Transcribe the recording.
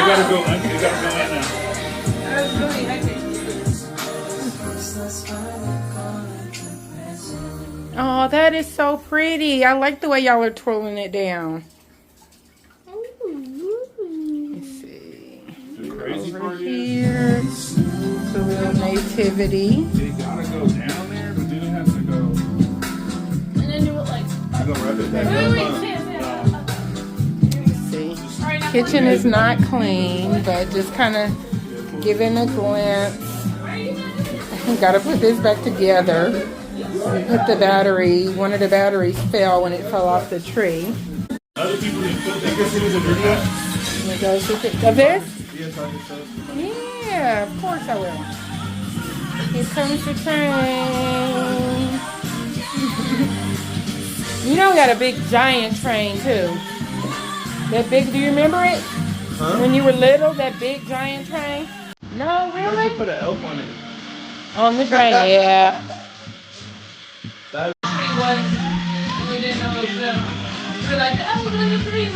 gotta go. They gotta go in now. That's really hectic. Oh, that is so pretty. I like the way y'all are twirling it down. Let's see. The crazy Over part is, here, the little nativity. they gotta go down there, but then it has to go. And then do it like. I go wrap it back Wait, up. wait, wait, Let's see. Kitchen is not clean, but just kind of giving a glance. Got to put this back together. Put the battery. One of the batteries fell when it fell off the tree. Other people didn't put they can see the video. And it goes with it. Of this? Yes, I can show. Yeah, of course I will. Here comes the train. You know we got a big giant train too. That big, do you remember it? Huh? When you were little, that big giant train? No, I really? put an elf on it. On the train, yeah. That We didn't know it was them. We're like, oh, we're in the dream.